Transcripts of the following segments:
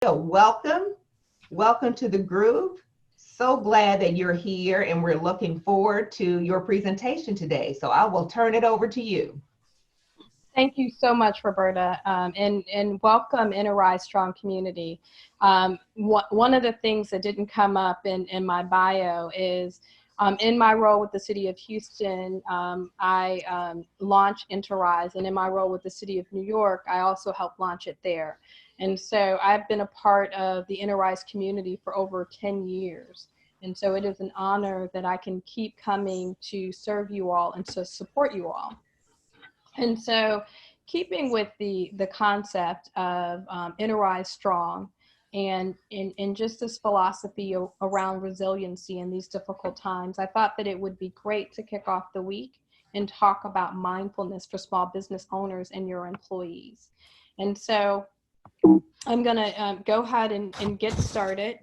Roberta, welcome. Welcome to the group. So glad that you're here and we're looking forward to your presentation today. So I will turn it over to you. Thank you so much, Roberta, and welcome Rise Strong community. One of the things that didn't come up in my bio is in my role with the City of Houston, I launched Rise, and in my role with the City of New York, I also helped launch it there. And so I've been a part of the Rise community for over 10 years. And so it is an honor that I can keep coming to serve you all and to support you all. And so keeping with the concept of Rise Strong and just this philosophy around resiliency in these difficult times, I thought that it would be great to kick off the week and talk about mindfulness for small business owners and your employees. And so I'm going to go ahead and get started.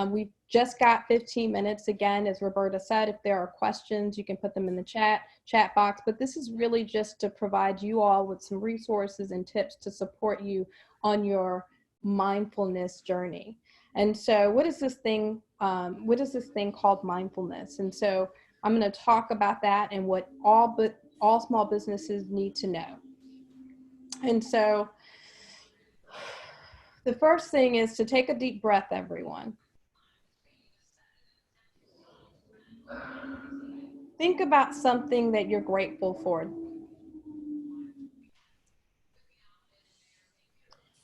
We've just got 15 minutes. Again, as Roberta said, if there are questions, you can put them in the chat box. But this is really just to provide you all with some resources and tips to support you on your mindfulness journey. And so what is this thing called mindfulness? And so I'm going to talk about that and what all small businesses need to know. And so the first thing is to take a deep breath, everyone. Think about something that you're grateful for.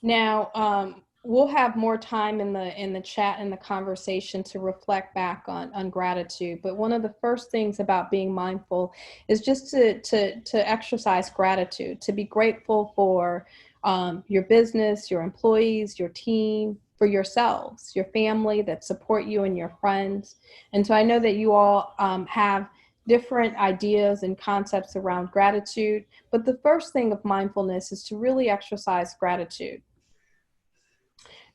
Now, we'll have more time in the chat and the conversation to reflect back on gratitude. But one of the first things about being mindful is just to exercise gratitude, to be grateful for your business, your employees, your team, for yourselves, your family that support you, and your friends. And so I know that you all have different ideas and concepts around gratitude, but the first thing of mindfulness is to really exercise gratitude.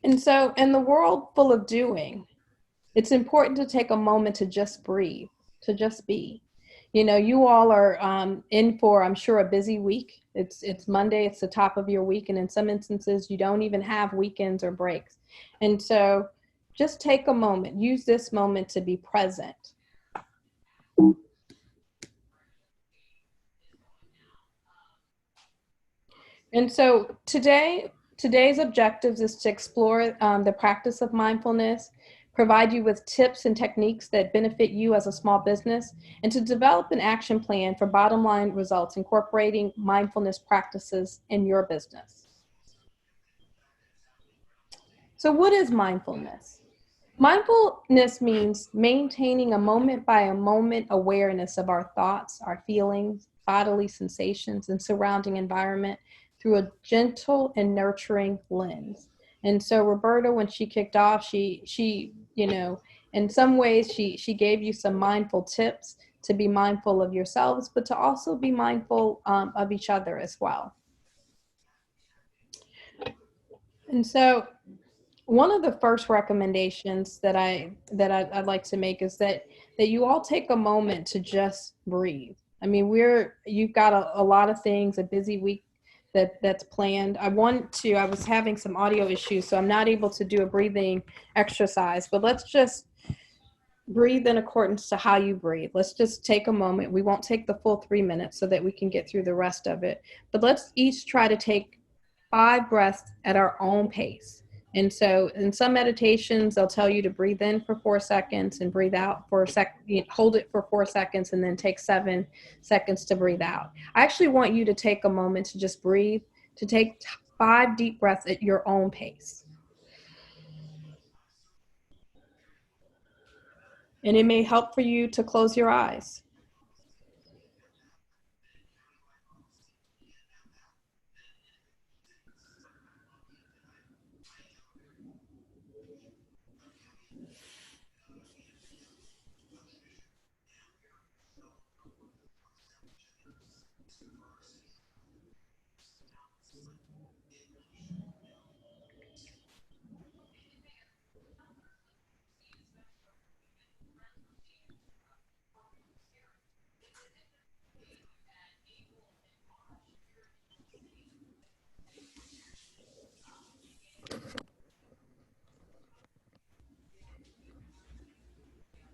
And so in the world full of doing, it's important to take a moment to just breathe, to just be. You know, you all are in for, I'm sure, a busy week. It's Monday, it's the top of your week, and in some instances, you don't even have weekends or breaks. And so just take a moment, use this moment to be present. And so today's objectives is to explore the practice of mindfulness, provide you with tips and techniques that benefit you as a small business, and to develop an action plan for bottom line results incorporating mindfulness practices in your business. So what is mindfulness? Mindfulness means maintaining a moment by a moment awareness of our thoughts, our feelings, bodily sensations, and surrounding environment through a gentle and nurturing lens. And so Roberta, when she kicked off, she you know, in some ways she gave you some mindful tips to be mindful of yourselves, but to also be mindful of each other as well. And so one of the first recommendations that I'd like to make is that you all take a moment to just breathe. I mean, you've got a lot of things, a busy week that's planned. I was having some audio issues, so I'm not able to do a breathing exercise, but let's just breathe in accordance to how you breathe. Let's just take a moment. We won't take the full 3 minutes so that we can get through the rest of it, but let's each try to take 5 breaths at our own pace. And so in some meditations, they'll tell you to breathe in for 4 seconds and breathe out for a second, hold it for 4 seconds, and then take 7 seconds to breathe out. I actually want you to take a moment to just breathe, to take 5 deep breaths at your own pace. And it may help for you to close your eyes.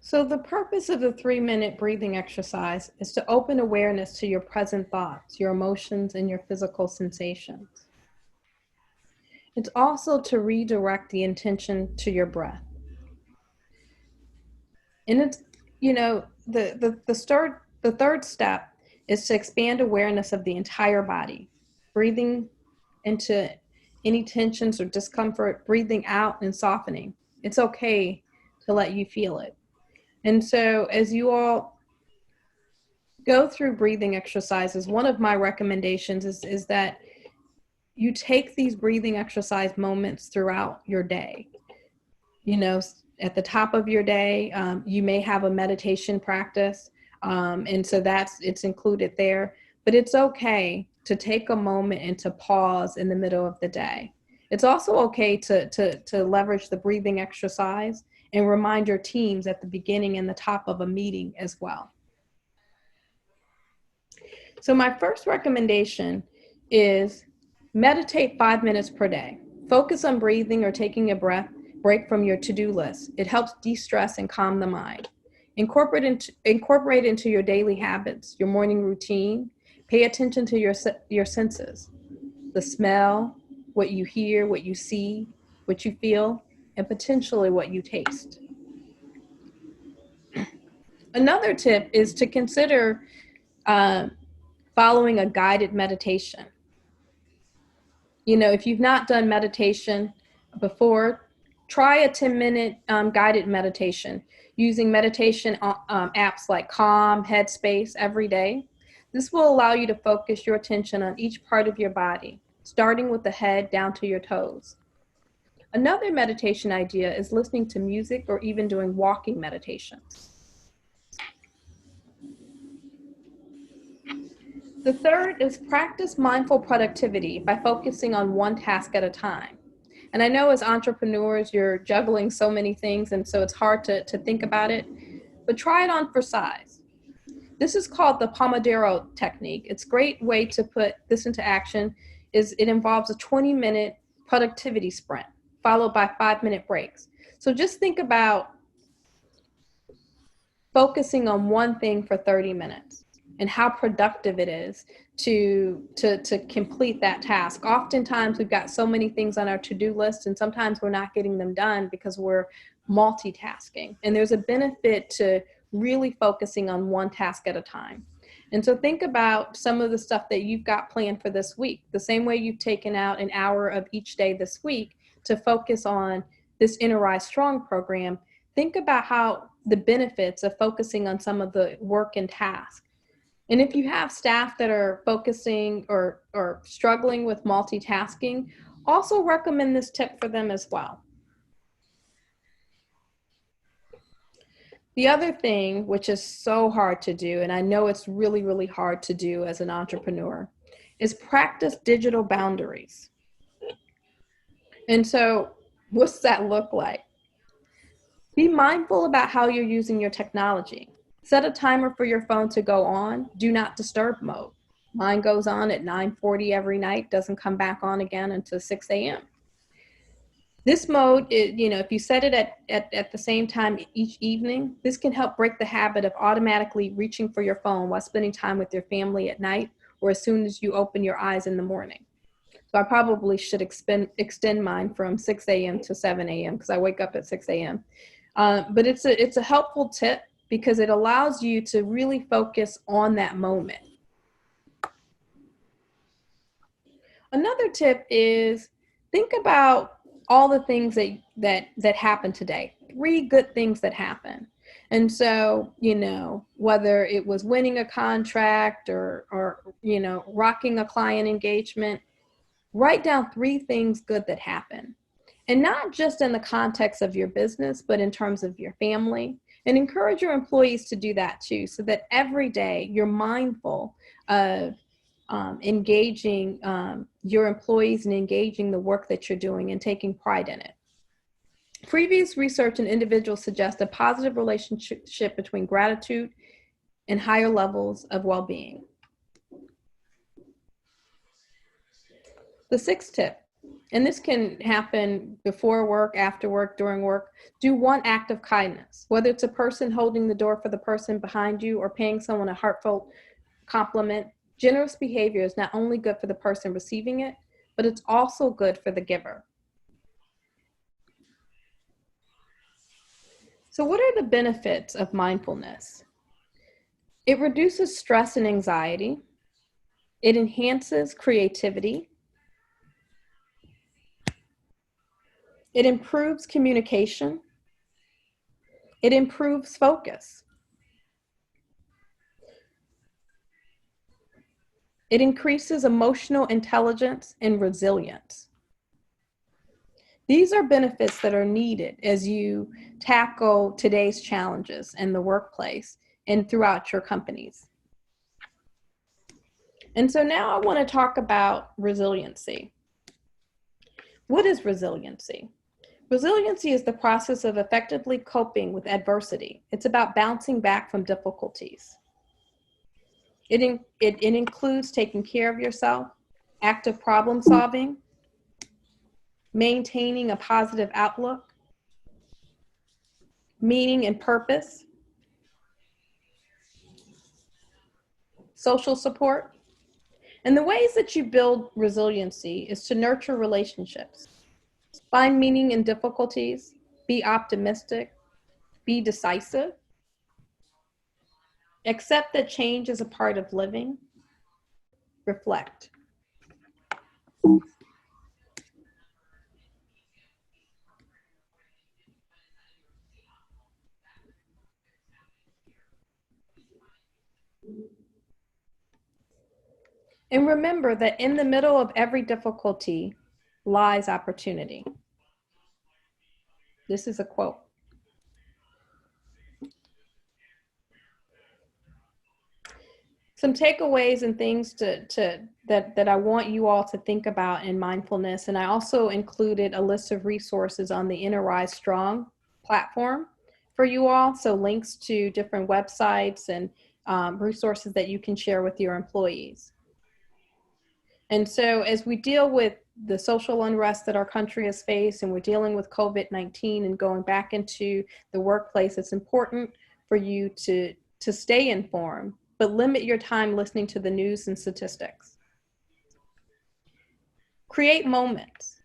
So the purpose of the 3-minute breathing exercise is to open awareness to your present thoughts, your emotions, and your physical sensations. It's also to redirect the intention to your breath. And it's, the third step is to expand awareness of the entire body, breathing into any tensions or discomfort, breathing out and softening. It's okay to let you feel it. And so as you all go through breathing exercises, one of my recommendations is that you take these breathing exercise moments throughout your day. At the top of your day, you may have a meditation practice, and so it's included there. But it's okay to take a moment and to pause in the middle of the day. It's also okay to leverage the breathing exercise and remind your teams at the beginning and the top of a meeting as well. So my first recommendation is meditate 5 minutes per day. Focus on breathing or taking a break from your to-do list. It helps de-stress and calm the mind. Incorporate into your daily habits, your morning routine. Pay attention to your senses, the smell, what you hear, what you see, what you feel, and potentially what you taste. Another tip is to consider following a guided meditation. If you've not done meditation before, try a 10-minute guided meditation using meditation apps like Calm, Headspace every day. This will allow you to focus your attention on each part of your body, starting with the head down to your toes. Another meditation idea is listening to music or even doing walking meditations. The third is practice mindful productivity by focusing on one task at a time. And I know as entrepreneurs, you're juggling so many things, and so it's hard to think about it, but try it on for size. This is called the Pomodoro technique. It's a great way to put this into action. It involves a 20-minute productivity sprint, followed by 5-minute breaks. So just think about focusing on one thing for 30 minutes and how productive it is to complete that task. Oftentimes we've got so many things on our to-do list, and sometimes we're not getting them done because we're multitasking. And there's a benefit to really focusing on one task at a time. And so think about some of the stuff that you've got planned for this week. The same way you've taken out an hour of each day this week to focus on this Inner Rise Strong program, think about how the benefits of focusing on some of the work and tasks. And if you have staff that are focusing or struggling with multitasking, also recommend this tip for them as well. The other thing, which is so hard to do, and I know it's really, really hard to do as an entrepreneur, is practice digital boundaries. And so what's that look like? Be mindful about how you're using your technology. Set a timer for your phone to go on do not disturb mode. Mine goes on at 9:40 every night, doesn't come back on again until 6 a.m. This mode, if you set it at the same time each evening, this can help break the habit of automatically reaching for your phone while spending time with your family at night or as soon as you open your eyes in the morning. So I probably should extend mine from 6 a.m. to 7 a.m. because I wake up at 6 a.m. But it's a helpful tip because it allows you to really focus on that moment. Another tip is think about all the things that happened today. 3 good things that happened. And so, whether it was winning a contract or rocking a client engagement, write down 3 things good that happened. And not just in the context of your business, but in terms of your family. And encourage your employees to do that too, so that every day you're mindful of engaging your employees and engaging the work that you're doing and taking pride in it. Previous research and individuals suggest a positive relationship between gratitude and higher levels of well-being. The 6th tip, and this can happen before work, after work, during work, do one act of kindness, whether it's a person holding the door for the person behind you or paying someone a heartfelt compliment. Generous behavior is not only good for the person receiving it, but it's also good for the giver. So what are the benefits of mindfulness? It reduces stress and anxiety. It enhances creativity. It improves communication. It improves focus. It increases emotional intelligence and resilience. These are benefits that are needed as you tackle today's challenges in the workplace and throughout your companies. And so now I want to talk about resiliency. What is resiliency? Resiliency is the process of effectively coping with adversity. It's about bouncing back from difficulties. It includes taking care of yourself, active problem solving, maintaining a positive outlook, meaning and purpose, social support. And the ways that you build resiliency is to nurture relationships, find meaning in difficulties, be optimistic, be decisive, accept that change is a part of living, reflect. And remember that in the middle of every difficulty lies opportunity. This is a quote. Some takeaways and things that I want you all to think about in mindfulness. And I also included a list of resources on the Inner Rise Strong platform for you all. So links to different websites and resources that you can share with your employees. And so as we deal with the social unrest that our country has faced, and we're dealing with COVID-19 and going back into the workplace, it's important for you to stay informed, but limit your time listening to the news and statistics. Create moments.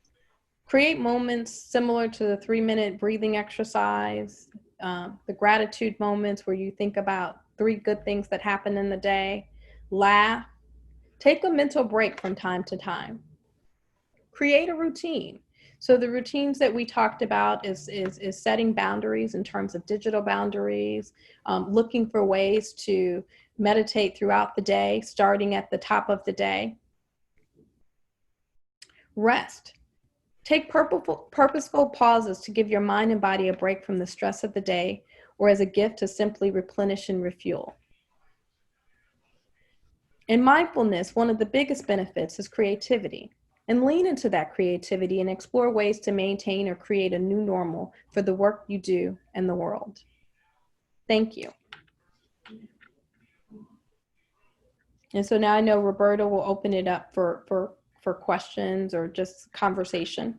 Create moments similar to the 3-minute breathing exercise, the gratitude moments where you think about 3 good things that happened in the day. Laugh. Take a mental break from time to time. Create a routine. So the routines that we talked about is setting boundaries in terms of digital boundaries, looking for ways to meditate throughout the day, starting at the top of the day. Rest. Take purposeful pauses to give your mind and body a break from the stress of the day, or as a gift to simply replenish and refuel. In mindfulness, one of the biggest benefits is creativity. And lean into that creativity and explore ways to maintain or create a new normal for the work you do and the world. Thank you. And so now I know Roberta will open it up for questions or just conversation.